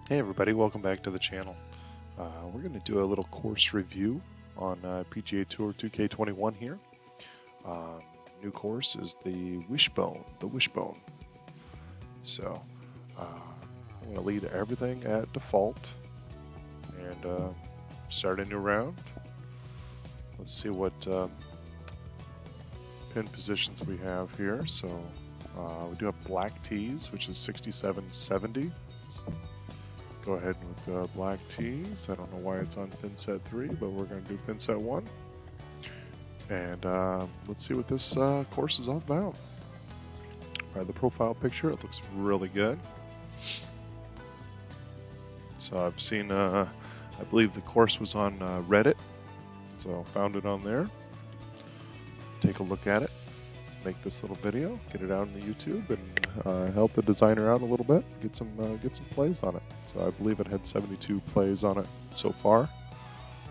Hey everybody, welcome back to the channel. We're going to do a little course review on PGA Tour 2K21 here. New course is the Wishbone. So I'm going to leave everything at default and start a new round. Let's see what pin positions we have here. So we do have black tees, which is 6770. Go ahead with black tees. I don't know why it's on pin set 3, but we're going to do pin set 1. And let's see what this course is all about. By the profile picture, it looks really good. So I've seen, I believe the course was on Reddit, so found it on there. Take a look at it, make this little video, get it out on the YouTube, and help the designer out a little bit, get some plays on it. So I believe it had 72 plays on it so far,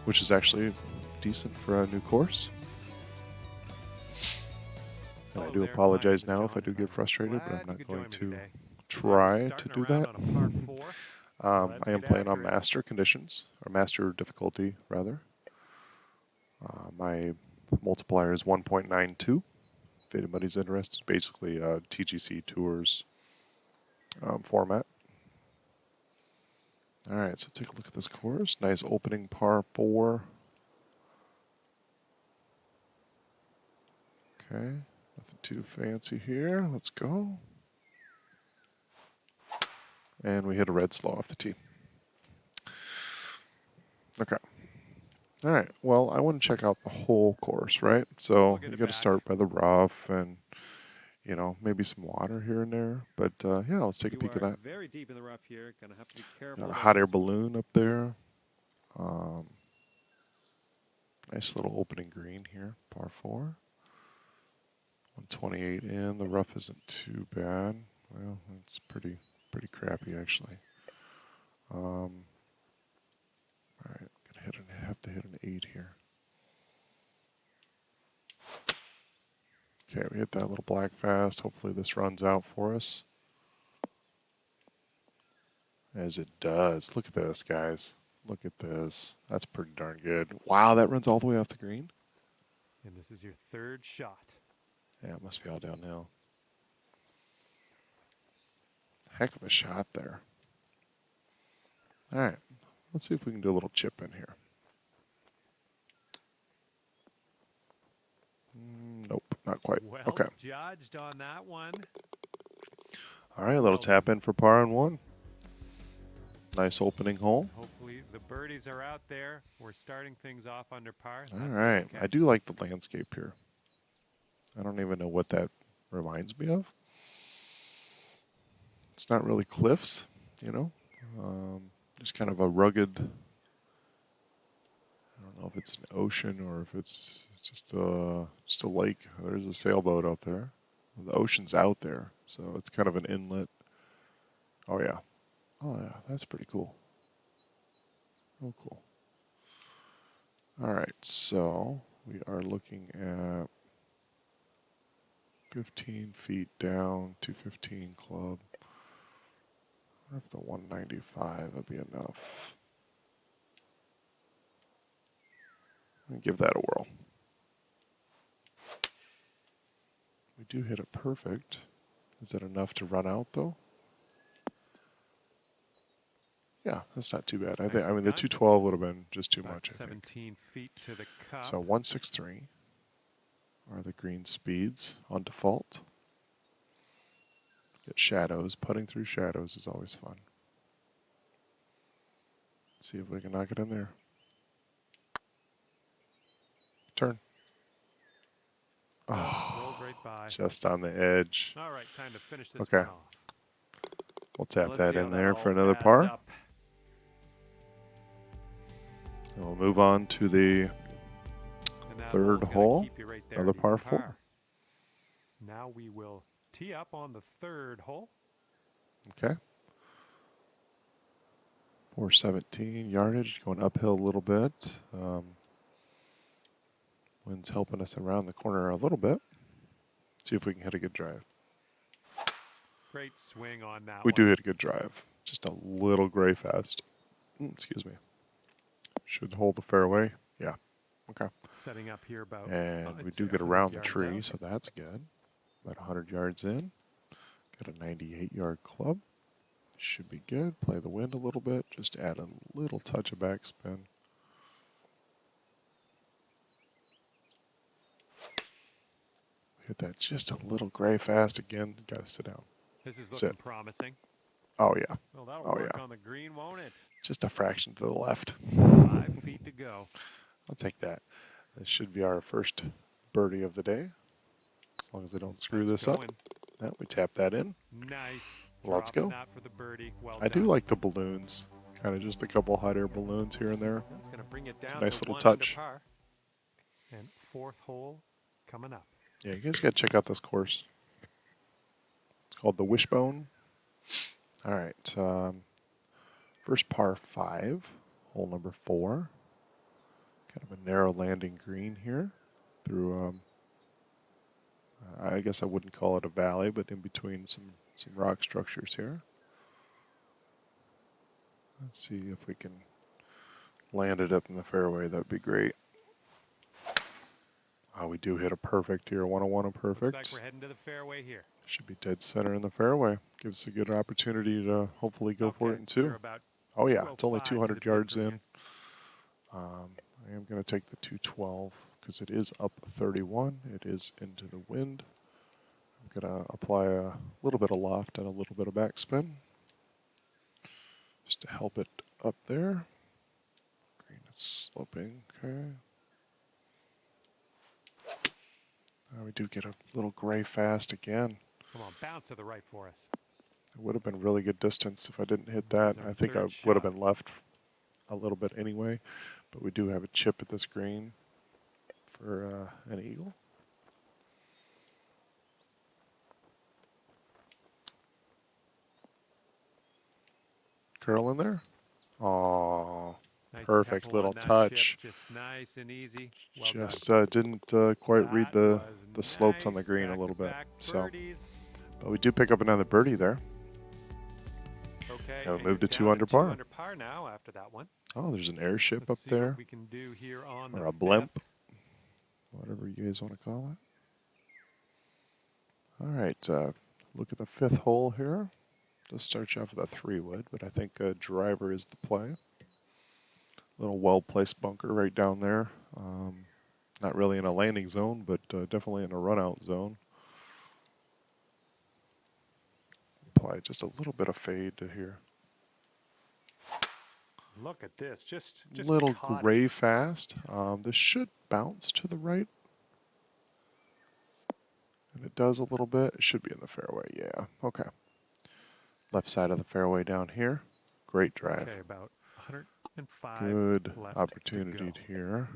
which is actually decent for a new course. And I do apologize now if I do get frustrated, but I'm not going to try to do that. I am playing on master conditions, or master difficulty rather. My multiplier is 1.92. If anybody's interested, basically TGC Tours format. Alright, so take a look at this course. Nice opening par 4. Okay, nothing too fancy here. Let's go. And we hit a red slow off the tee. Okay. Alright, well, I want to check out the whole course, right? So you got to start by the rough and, you know, maybe some water here and there. But yeah, let's take a peek at that. Very deep in the rough here. Gonna have to be careful. Got a hot air balloon up there. Nice little opening green here, par 4. 128 in. The rough isn't too bad. Well, it's pretty crappy actually. All right, have to hit an 8 here. Okay, we hit that little black fast. Hopefully this runs out for us. As it does. Look at this, guys. Look at this. That's pretty darn good. Wow, that runs all the way off the green. And this is your third shot. Yeah, it must be all downhill. Heck of a shot there. All right, let's see if we can do a little chip in here. Nope, not quite. Well okay. Judged on that one. All right, a little tap in for par and 1. Nice opening hole. Hopefully the birdies are out there. We're starting things off under par. All right, I do like the landscape here. I don't even know what that reminds me of. It's not really cliffs, you know. Just kind of a rugged. I don't know if it's an ocean or if it's just a lake. There's a sailboat out there. The ocean's out there, so it's kind of an inlet. Oh yeah, that's pretty cool. Oh cool. All right, so we are looking at 15 feet down, 215 club. I wonder if the 195 would be enough. Let me give that a whirl. We do hit it perfect. Is that enough to run out though? Yeah, that's not too bad. I mean the 212 would have been just too much. 17 feet to the cup. So 163 are the green speeds on default. Get shadows. Putting through shadows is always fun. See if we can knock it in there. Turn. Oh, right by. Just on the edge. All right, time to finish this one off. We'll tap that in there for another par. Up. And we'll move on to the third hole, right another par 4. Now we will tee up on the third hole. Okay. 417 yardage, going uphill a little bit. Wind's helping us around the corner a little bit. See if we can hit a good drive. Great swing on that We one. do hit a good drive. Just a little gray fast. Excuse me. Should hold the fairway. Yeah. Okay. Setting up here about, And we I'd say do get 100 around the yards tree, out. so that's good. About 100 yards in. Got a 98-yard club. Should be good. Play the wind a little bit. Just add a little touch of backspin. Hit that just a little gray fast again. Got to sit down. This is looking Sit. promising. Oh, yeah. Well, that'll Oh, work yeah. on the green, won't it? Just a fraction to the left. 5 feet to go. I'll take that. This should be our first birdie of the day. As long as I don't screw this up. Yeah, we tap that in. Nice. Let's Dropping go. that for the birdie. Well I do done. like the balloons. Kind of just a couple hot air balloons here and there. That's going to bring it down a nice to little 1 touch. under par. And 4th hole coming up. Yeah, you guys got to check out this course. It's called the Wishbone. All right. First par 5, hole number 4. Kind of a narrow landing green here through, I guess I wouldn't call it a valley, but in between some rock structures here. Let's see if we can land it up in the fairway. That'd be great. Oh, we do hit a perfect here. 101 a perfect. Looks like we're heading to the fairway here. Should be dead center in the fairway. Gives us a good opportunity to hopefully go for it in 2. Oh yeah, it's only 200 yards in. I am going to take the 212 because it is up 31. It is into the wind. I'm going to apply a little bit of loft and a little bit of backspin just to help it up there. Green is sloping, okay. We do get a little gray fast again. Come on, bounce to the right for us. It would have been really good distance if I didn't hit that. I think I would have been left a little bit anyway, but we do have a chip at this green for an eagle. Curl in there. Oh, Nice perfect little touch. Chip, just nice and easy. Well just didn't quite read the slopes on the nice. green a little bit. So, birdies. but we do pick up another birdie there. Okay, and we and move to you're 2 down under to 2 par. under par now after that one. Oh, there's an airship Let's up see there, what we can do here on or the a blimp, 5th. whatever you guys want to call it. All right, look at the 5th hole here. Just start you off with a 3-wood, but I think a driver is the play. Little well-placed bunker right down there. Not really in a landing zone, but definitely in a run-out zone. Apply just a little bit of fade to here. Look at this, just little caught gray it. fast. This should bounce to the right. And it does a little bit. It should be in the fairway, yeah. Okay. Left side of the fairway down here. Great drive. Okay, about 105 Good left opportunity here.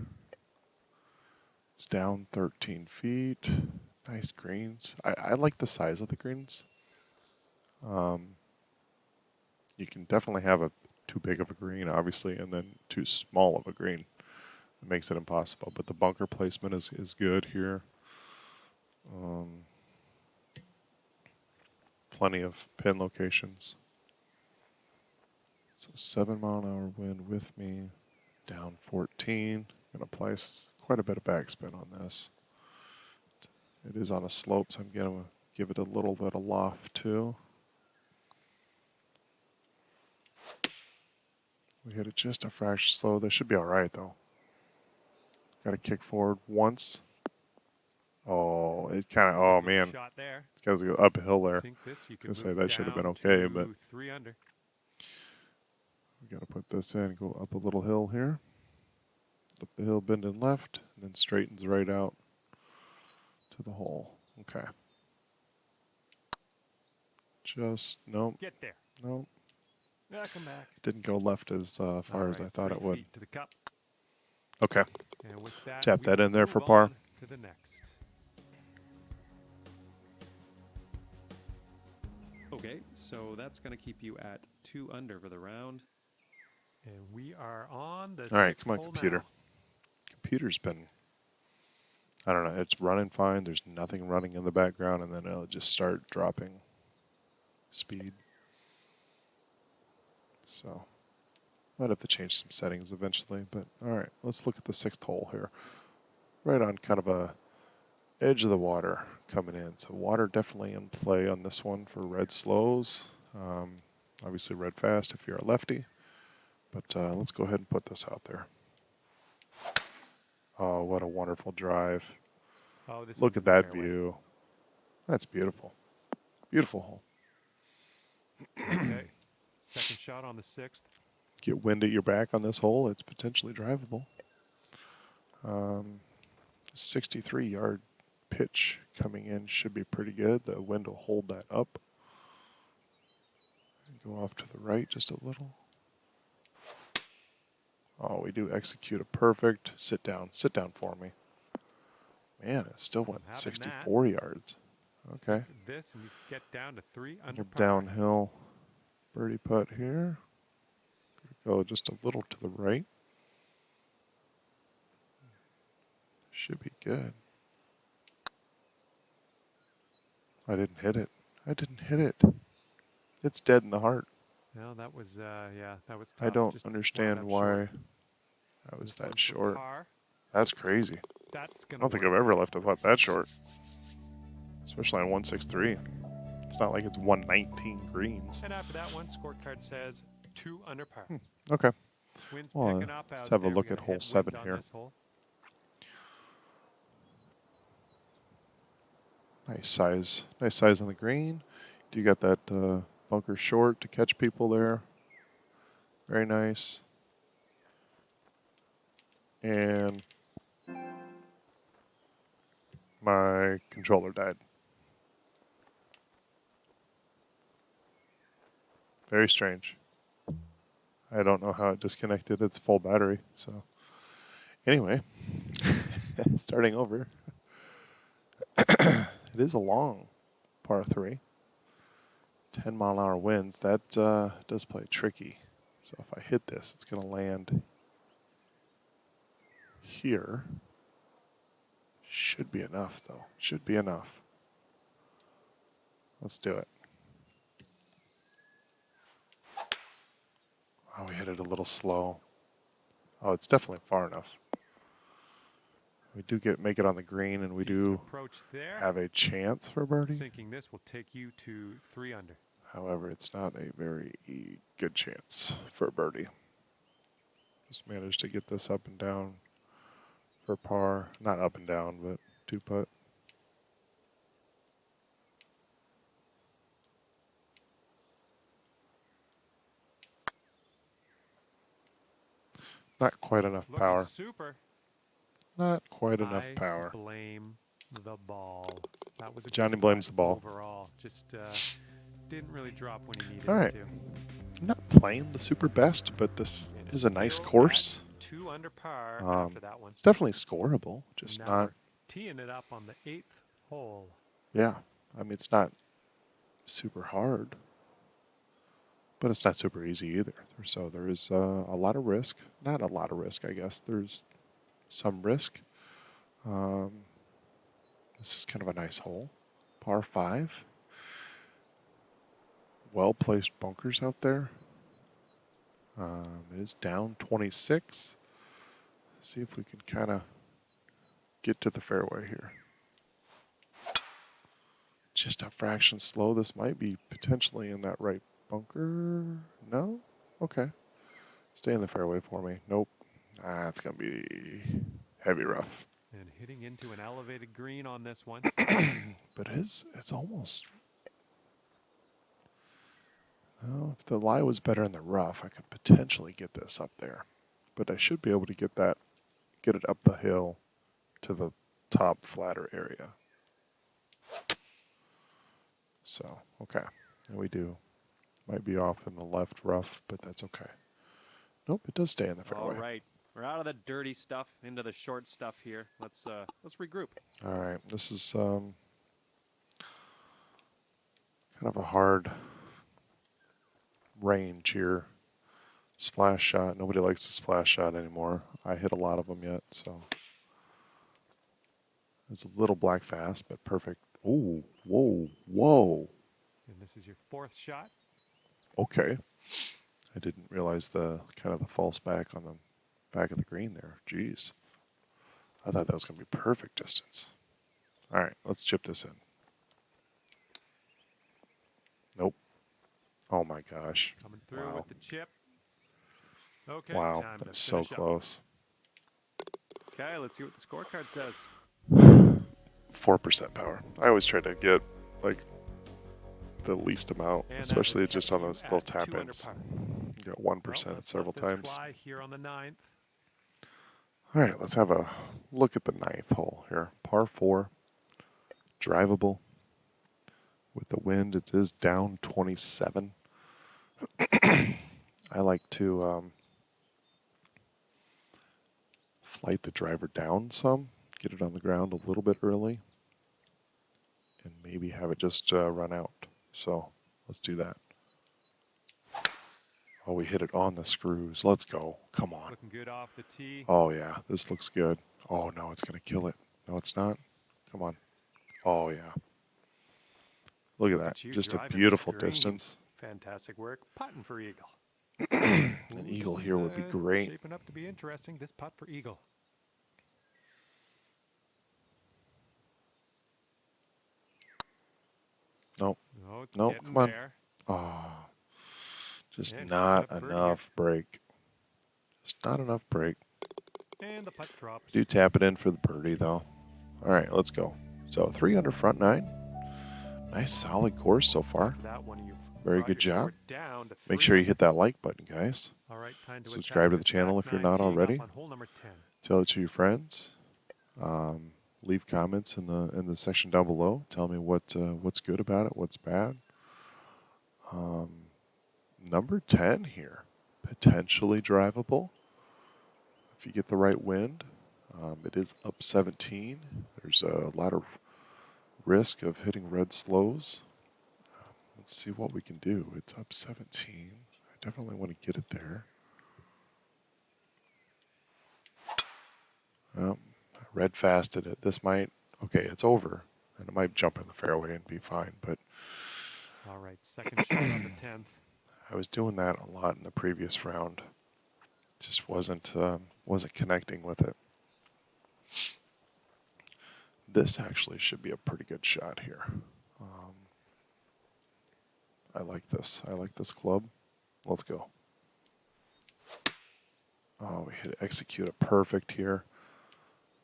It's down 13 feet. Nice greens. I like the size of the greens. You can definitely have a too big of a green, obviously, and then too small of a green. It makes it impossible. But the bunker placement is good here. Plenty of pin locations. So 7-mile-an-hour wind with me. Down 14. Going to place quite a bit of backspin on this. It is on a slope, so I'm going to give it a little bit of loft too. We hit it just a fraction slow. This should be all right though. Got to kick forward once. Oh, it kind of. Oh man, shot there. It's got to go uphill there. Sink this, you I was can gonna say that should have been move okay, down but to 3 under. we got to put this in. Go up a little hill here. Up the hill, bending left, and then straightens right out to the hole. Okay. Just nope. Get there. Nope. Come back. Didn't go left as far as I thought it would. 3 feet to the cup. Okay. And with that, Tap we that will in there move for par. on to the next. Okay, so that's going to keep you at 2 under for the round. And we are on the All right, 6th come on, hole computer. now. Computer's been, I don't know, it's running fine. There's nothing running in the background, and then it'll just start dropping speed. So might have to change some settings eventually. But all right, let's look at the 6th hole here. Right on kind of a edge of the water coming in. So water definitely in play on this one for red slows. Obviously red fast if you're a lefty. But let's go ahead and put this out there. Oh, what a wonderful drive. Oh, this Look one's at in the that fairway. view. That's beautiful. Beautiful hole. Okay. Second shot on the 6th. Get wind at your back on this hole, it's potentially drivable. 63-yard pitch coming in should be pretty good. The wind will hold that up. Go off to the right just a little. Oh, we do execute a perfect. Sit down for me. Man, it still went Having 64 yards. Okay. This, and you get down to 3 under Little par. downhill birdie putt here. Go just a little to the right. Should be good. I didn't hit it. It's dead in the heart. No, that was yeah, that was tough. I don't Just understand wound up why short. I was This that one's for short. par. That's crazy. That's I gonna don't think work. I've ever left a putt that short. Especially on 163. It's not like it's 119 greens. And after that one, scorecard says 2 under par. Okay. Wind's Well, picking up out let's have a there. look We got at hole headwind 7 on here. this hole. Nice size on the green. You got that bunker short to catch people there. Very nice. And my controller died. Very strange. I don't know how it disconnected its full battery. So anyway, starting over. It is a long par 3. 10-mile-an-hour winds. That does play tricky. So if I hit this, it's going to land here. Should be enough, though. Should be enough. Let's do it. Oh, we hit it a little slow. Oh, it's definitely far enough. We do make it on the green, and we Decent do approach there. have a chance for birdie. Sinking this will take you to 3 under. However, it's not a very good chance for birdie. Just managed to get this up and down for par. Not up and down, but 2-putt. Not quite enough Looking power. super. Not quite enough I power. blame the ball. That was a Johnny good blames putt the ball. overall. Just didn't really drop when he needed All right. it to. I'm not playing the super best, but this And is a nice still course. at 2 under par Um, after that one. It's definitely scoreable, just Now not. we're teeing it up on the 8th hole. Yeah, I mean it's not super hard, but it's not super easy either. So there is a lot of risk. Not a lot of risk, I guess. There's some risk. This is kind of a nice hole, par 5. Well-placed bunkers out there. It is down 26. See if we can kind of get to the fairway here. Just a fraction slow. This might be potentially in that right bunker. No? Okay. Stay in the fairway for me. Nope. It's going to be heavy rough. And hitting into an elevated green on this one. But it's almost... Well, if the lie was better in the rough, I could potentially get this up there. But I should be able to get it up the hill to the top flatter area. So, okay. And we do. Might be off in the left rough, but that's okay. Nope, it does stay in the fairway. All right. We're out of the dirty stuff into the short stuff here. Let's regroup. All right. This is kind of a hard range here. Splash shot. Nobody likes the splash shot anymore. I hit a lot of them yet, so. It's a little black fast, but perfect. Ooh, whoa, whoa. And this is your 4th shot. Okay. I didn't realize the kind of the false back on the back of the green there. Jeez. I thought that was going to be perfect distance. All right, let's chip this in. Nope. Oh my gosh. Coming through Wow. with the chip. Okay, Wow, time that to was so finish up. close. Okay, let's see what the scorecard says. 4% power. I always try to get like the least amount, And that especially has just kept on you those little at tap 2 under ins. par. You got Well, 1% let's several let this times. fly here on the 9th. All right, let's have a look at the 9th hole here. Par 4, drivable. With the wind, it is down 27. I like to flight the driver down some, get it on the ground a little bit early, and maybe have it just run out. So let's do that. Oh, we hit it on the screws. Let's go. Come on. Looking good off the tee. Oh, yeah, this looks good. Oh, no, it's going to kill it. No, it's not. Come on. Oh, yeah. Look at that. You Just a driving beautiful this green. distance. Fantastic work. Putting for eagle. An Ooh, eagle this here is, would be great. Shaping up to be interesting. This putt for eagle. Nope. Oh, it's Nope, getting come on. there. Oh, just And not got a birdie enough break. Just not enough break. And the putt drops. Do tap it in for the birdie, though. All right, let's go. So 3 under front 9. Nice solid course so far. After that one, you've Very brought good your score job. down to Make 3 sure you under. hit that like button, guys. All right, time to Subscribe attack to the this channel back if you're nine, not teeing already. up on hole number 10. Tell it to your friends. Leave comments in the section down below. Tell me what's good about it, what's bad. Number 10 here, potentially drivable if you get the right wind. It is up 17. There's a lot of risk of hitting red slows. Let's see what we can do. It's up 17. I definitely want to get it there. Well, I red fasted it. This might, okay, it's over. And it might jump in the fairway and be fine. But All right, second shot on the 10th. I was doing that a lot in the previous round. Just wasn't connecting with it. This actually should be a pretty good shot here. I like this. I like this club. Let's go. Oh, we hit execute a perfect here.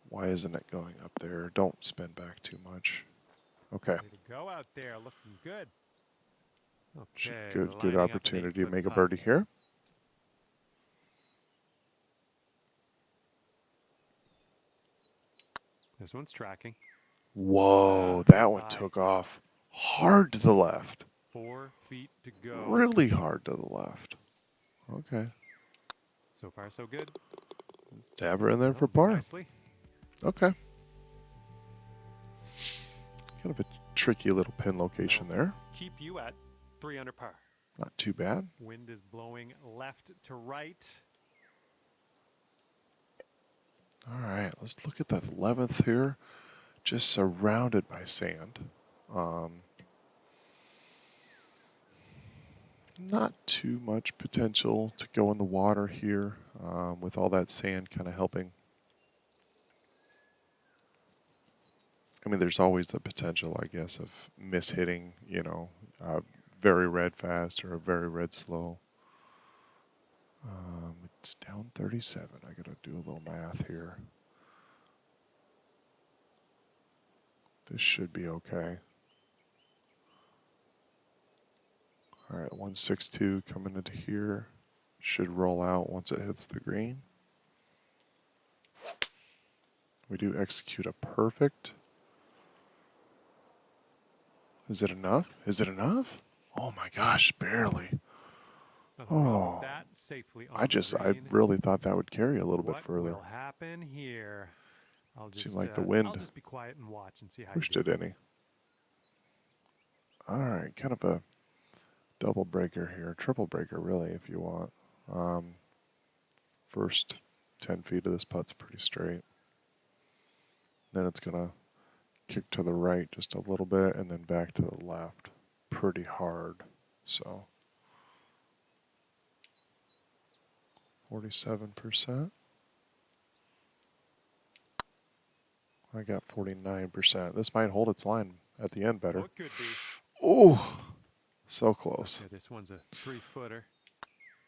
Why isn't it going up there? Don't spin back too much. Okay. Way to go out there, looking good. Okay, Good lining up an opportunity to 8-foot make a putt. birdie here. This one's tracking. Whoa, that one High. took off hard to the left. 4 feet to go. Really hard to the left. Okay. So far, so good. Dab her in there for Oh, par. nicely. Okay. Kind of a tricky little pin location there. Keep you at 3 under par. Not too bad. Wind is blowing left to right. All right, let's look at the 11th here. Just surrounded by sand. Not too much potential to go in the water here with all that sand kind of helping. I mean, there's always the potential, I guess, of mishitting, you know, very red fast or a very red slow. It's down 37. I got to do a little math here. This should be okay. All right, 162 coming into here. Should roll out once it hits the green. We do execute a perfect. Is it enough? Is it enough? Oh my gosh, barely. Nothing wrong Oh, with that. Safely on I the green. really thought that would carry a little bit What further. will happen here? Seemed like the wind I'll just be quiet and watch and see how pushed you it do. any. All right, kind of a double breaker here, triple breaker really, if you want. First 10 feet of this putt's pretty straight. Then it's gonna kick to the right just a little bit and then back to the left pretty hard. So 47%. I got 49%. This might hold its line at the end better. What could be? Oh, so close. Okay, this one's a 3-footer.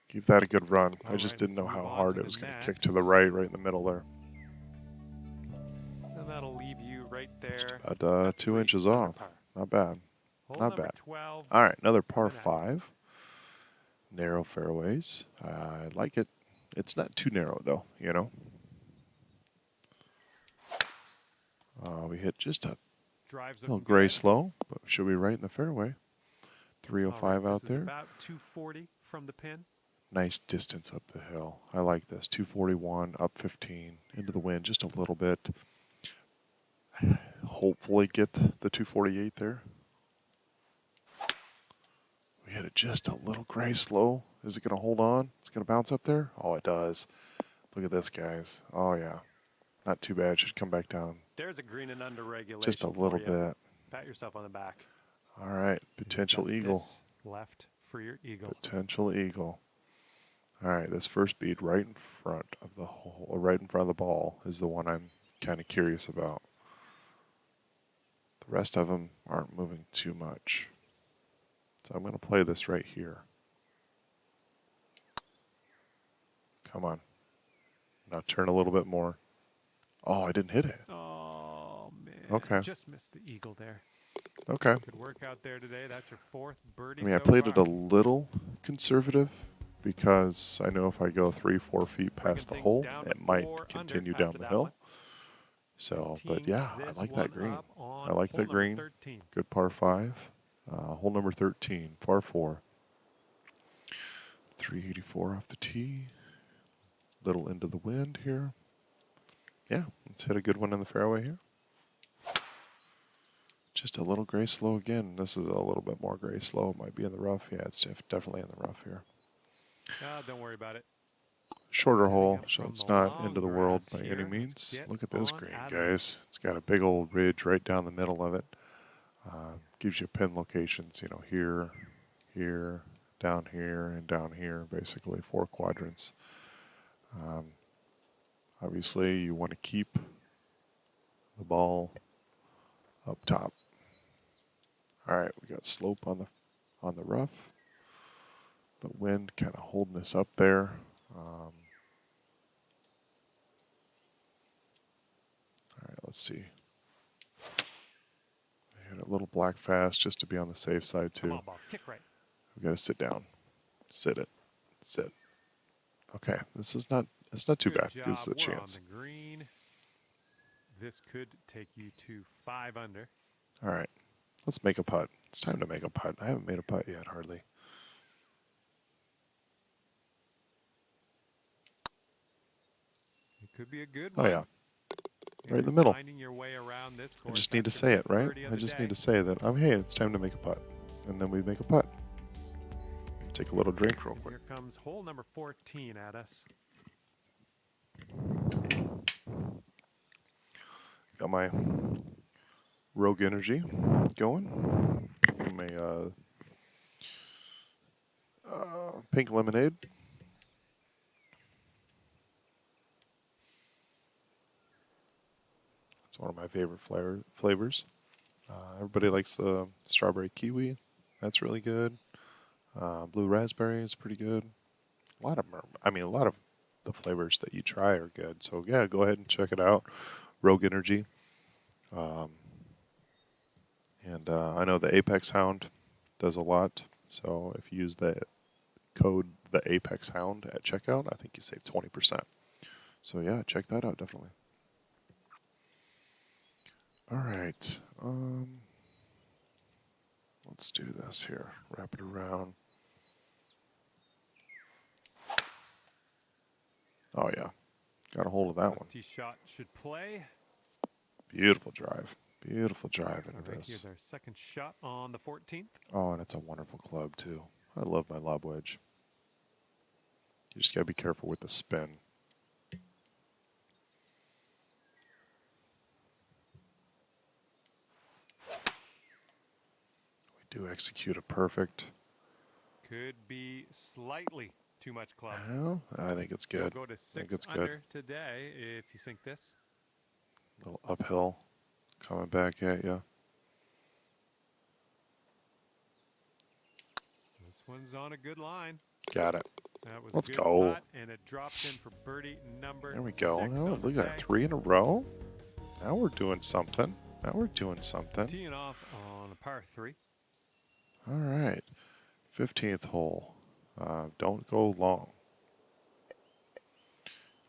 Give that a good run. I All just right, didn't know let's how move on hard to it the was going to kick to next. the right in the middle there. And that'll leave you right there. About at 2 3 inches under off. par. Not bad. Hole Not number bad. 12. All right, another par Banana. 5. Narrow fairways. I like it. It's not too narrow though, you know. We hit just a Drives little looking gray good. slow, but should be right in the fairway. 305 All right, out this is there. about 240 from the pin. Nice distance up the hill. I like this. 241, up 15, into the wind just a little bit. Hopefully get the 248 there. We hit it just a little gray slow. Is it going to hold on? It's going to bounce up there? Oh, it does. Look at this, guys. Oh, yeah. Not too bad. Should come back down There's a green and under regulation. just a little for you. bit. Pat yourself on the back. All right. Potential You've got eagle. this left for your eagle. Potential eagle. All right. This first bead right in front of the hole, or right in front of the ball, is the one I'm kind of curious about. The rest of them aren't moving too much. So I'm going to play this right here. Come on. Now turn a little bit more. Oh, I didn't hit it. Oh, man. Okay. Just missed the eagle there. Okay. Good work out there today. That's your 4th birdie I mean, I so played it far. a little conservative because I know if I go 3-4 feet past the Bringing things hole, down to it might 4 continue under down after the that hill. one. So, Teeing but yeah, I this like one that green. up on I like hole that number green. 13. Good par 5. Hole number 13, par 4. 384 off the tee. Little into the wind here. Yeah, let's hit a good one in the fairway here. Just a little gray slow again. This is a little bit more gray slow. It might be in the rough. Yeah, it's definitely in the rough here. Don't worry about it. Shorter Setting hole, up so from it's the not long into the world grass by any here. Let's means. get Look at this on green, out of guys. It's got a big old ridge right down the middle of it. Gives you pin locations, you know, here, here, down here, and down here, basically 4 quadrants. Obviously, you want to keep the ball up top. All right, we got slope on the rough, but wind kind of holding us up there. All right, let's see. I hit a little black fast just to be on the safe side Come too. on, ball. Kick right. We got to sit down, sit it, sit. Okay, it's not too Good bad. job. Gives us a We're chance. on the green. This could take you to 5 under. All right, let's make a putt. It's time to make a putt. I haven't made a putt yet, hardly. It could be a good Oh one. yeah, If right in the you're middle. finding your way around this I course, just need to that's your say it, 5th right? birdie of I the just day. need to say that. Hey, it's time to make a putt, and then we make a putt. Take a little drink real And quick. here comes hole number 14 at us. Got my Rogue Energy going. My pink lemonade. It's one of my favorite flavors. Everybody likes the strawberry kiwi. That's really good. Blue raspberry is pretty good. A lot of them a lot of the flavors that you try are good. So yeah, go ahead and check it out. Rogue Energy. And I know the Apex Hound does a lot. So if you use the code the Apex Hound at checkout, I think you save 20%. So yeah, check that out definitely. All right. Let's do this here. Wrap it around. Oh yeah, got a hold of that This one. tee shot should play. Beautiful drive. Beautiful drive All into right, this. here's our second shot on the 14th. Oh, and it's a wonderful club too. I love my lob wedge. You just gotta be careful with the spin. We do execute a perfect. Could be slightly Too much club. Well, I think it's You'll good. go to I think 6 it's good. under today if you sink this. A little uphill coming back at you. This one's on a good line. Got it. That was Let's a good go. putt, and it drops in for birdie number There we go. 6 Oh, on the look at that. day. 3 in a row. Now we're doing something. Now we're doing something. Teeing off on a par 3. All right. 15th hole. Don't go long.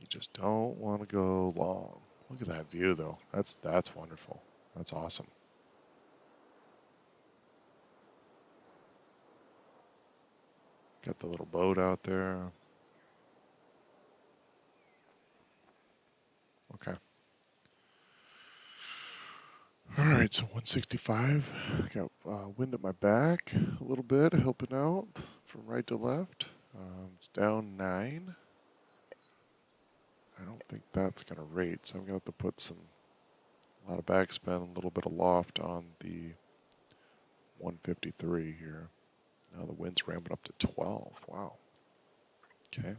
You just don't want to go long. Look at that view, though. That's wonderful. That's awesome. Got the little boat out there. Okay. All right, so 165. Got wind at my back a little bit, helping out from right to left. It's down 9. I don't think that's going to rate, so I'm going to have to put a lot of backspin, a little bit of loft on the 153 here. Now the wind's ramping up to 12. Wow. Okay.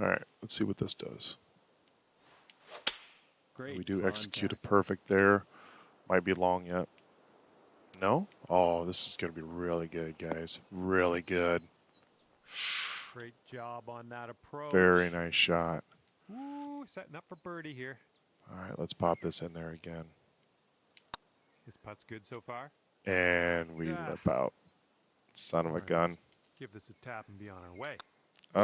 All right, let's see what this does. Great. We do execute contact. a perfect there. Might be long yet. No? Oh, this is going to be really good, guys. Really good. Great job on that approach. Very nice shot. Ooh, setting up for birdie here. All right, let's pop this in there again. His putt's good so far. And we Ah. lip out. Son of a All right, gun. let's give this a tap and be on our way. Oh,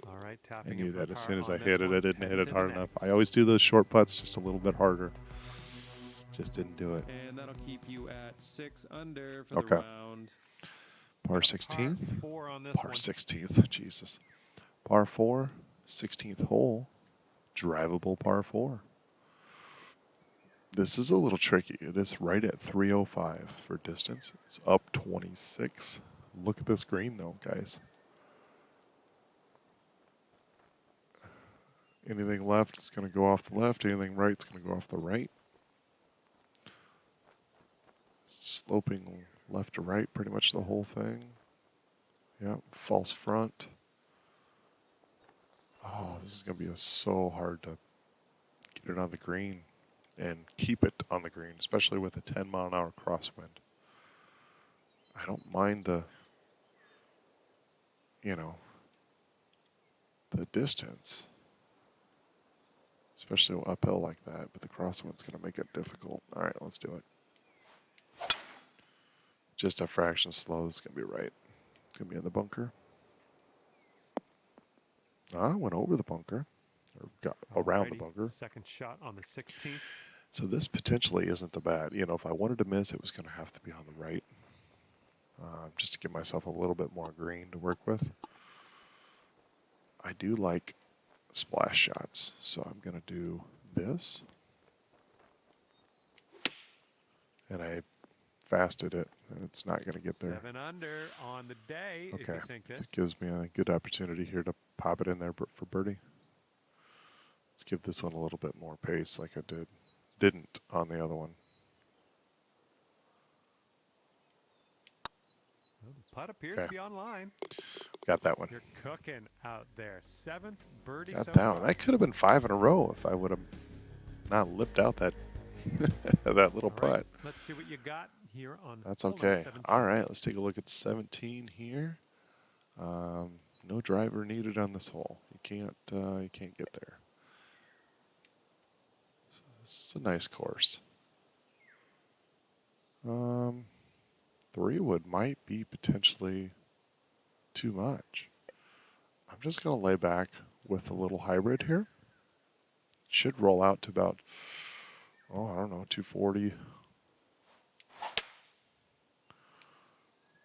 All right, I tapping knew in for that the as par soon as I on this hit it. one, I didn't heading hit it to the hard enough. I next. always do those short putts just a little bit harder. Just didn't do it. And that'll keep you at 6 under for Okay. the round. Par Got a 16th. Par 4 on this Par one. 16th. Jesus. Par 4, 16th hole. Drivable par 4. This is a little tricky. It is right at 305 for distance. It's up 26. Look at this green, though, guys. Anything left, it's going to go off the left. Anything right, it's going to go off the right. Sloping left to right, pretty much the whole thing. Yep, false front. Oh, this is going to be so hard to get it on the green and keep it on the green, especially with a 10-mile-an-hour crosswind. I don't mind the distance, especially uphill like that, but the crosswind's going to make it difficult. All right, let's do it. Just a fraction slow. This is going to be right. It's going to be in the bunker. Went over the bunker, or got around the Alrighty, bunker. Second shot on the 16th. So this potentially isn't the bad. If I wanted to miss, it was going to have to be on the right, just to give myself a little bit more green to work with. I do like splash shots, so I'm going to do this. And I fasted it, and it's not going to get there. 7 under on the day if Okay, you sink this. that gives me a good opportunity here to pop it in there for birdie. Let's give this one a little bit more pace like I didn't on the other one. Well, the putt appears Okay. to be online. Got that one. You're cooking out there. 7th birdie Got so that one. far. That could have been 5 in a row if I would have not lipped out that that little All right, putt. let's see what you got here on That's hole number okay. 17. All right, let's take a look at 17 here. No driver needed on this hole. You can't get there. So this is a nice course. 3 wood might be potentially too much. I'm just going to lay back with a little hybrid here. Should roll out to about, I don't know, 240,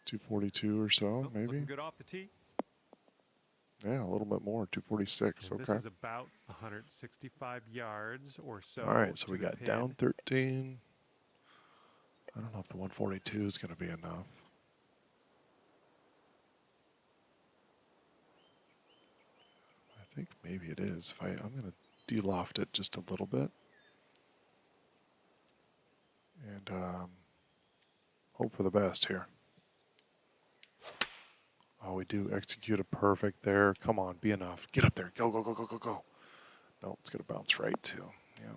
242 or so, Oh, maybe. looking good off the tee. Yeah, a little bit more, 246. And Okay. This is about 165 yards or so. All right, so to we the got pin. down 13. I don't know if the 142 is going to be enough. I think maybe it is. I'm going to de-loft it just a little bit. And hope for the best here. Oh, we do execute a perfect there. Come on, be enough. Get up there. Go, go, go, go, go, go. No, it's going to bounce right too. Yeah.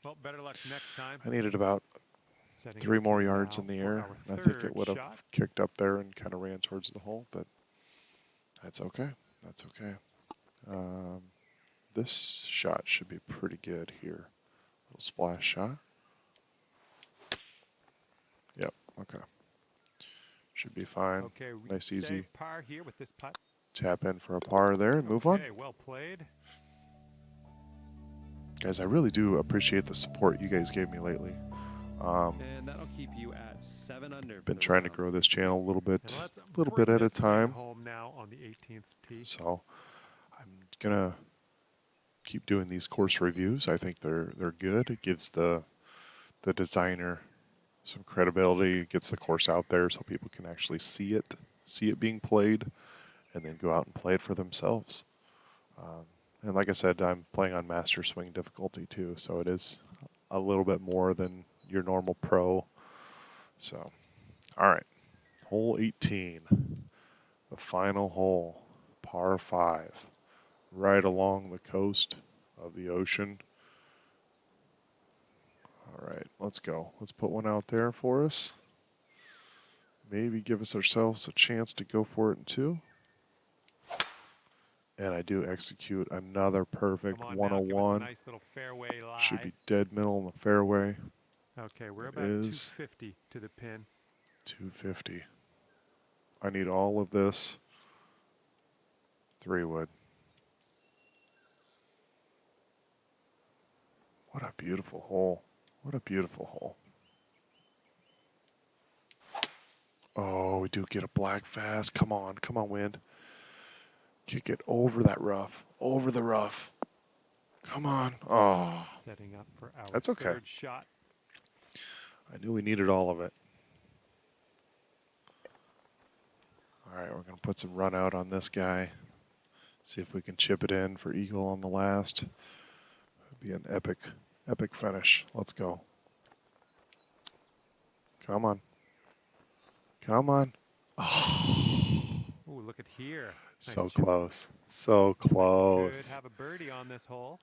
Well, better luck next time. I needed about Setting 3 up more here yards now in the for air. our And I think it third would have shot. kicked up there and kind of ran towards the hole, but that's okay. That's okay. This shot should be pretty good here. Little splash shot. Yep, okay. Should be fine. Okay, we Nice, easy save par here with this putt. tap in for a par there and move on. Okay, well played. Guys, I really do appreciate the support you guys gave me lately. And that'll keep you at 7 under. Been trying to grow this channel a little bit bring at a this thing time. home now on the 18th tee. So I'm gonna keep doing these course reviews. I think they're good. It gives the designer some credibility. It gets the course out there so people can actually see it being played, and then go out and play it for themselves. And like I said, I'm playing on master swing difficulty too, so it is a little bit more than your normal pro. So, all right, hole 18, the final hole, par 5, right along the coast of the ocean. All right, let's go. Let's put one out there for us. Maybe give us ourselves a chance to go for it in 2. And I do execute another perfect 101. Nice little fairway lie. Should be dead middle in the fairway. Okay, we're It about is 250 to the pin. 250. I need all of this 3-wood. What a beautiful hole. What a beautiful hole. Oh, we do get a black fast. Come on, wind. Kick it over that rough. Over the rough. Come on. Oh, Setting up for our that's okay. third shot. I knew we needed all of it. All right, we're going to put some run out on this guy. See if we can chip it in for eagle on the last. It'd be an epic finish. Let's go. Come on. Come on. Oh, Ooh, look at here. so Nice chip. close. So close. Could have a birdie on this hole.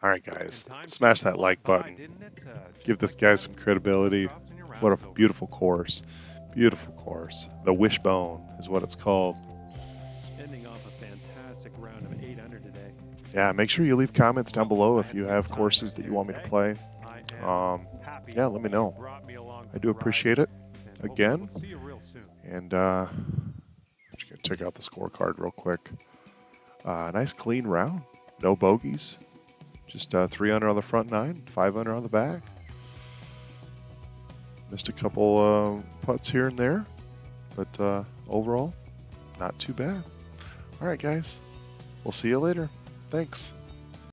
All right, guys. And time Smash seemed that to like fly by, button. didn't it? Give Just this like guy that, some credibility. drops and your What a round's over. beautiful course. Beautiful course. The Wishbone is what it's called. Ending off a fantastic round of 8 under today. Yeah, make sure you leave comments down below I if had you a good have time courses that you want me to today. play. I am happy Yeah, let me know. you brought me along I for do the ride, appreciate it. and hopefully Again. we'll see you real soon. And just gonna check out the scorecard real quick. Nice clean round. No bogeys. Just 3 under on the front 9, 5 under on the back. Missed a couple putts here and there, but overall, not too bad. All right, guys. We'll see you later. Thanks.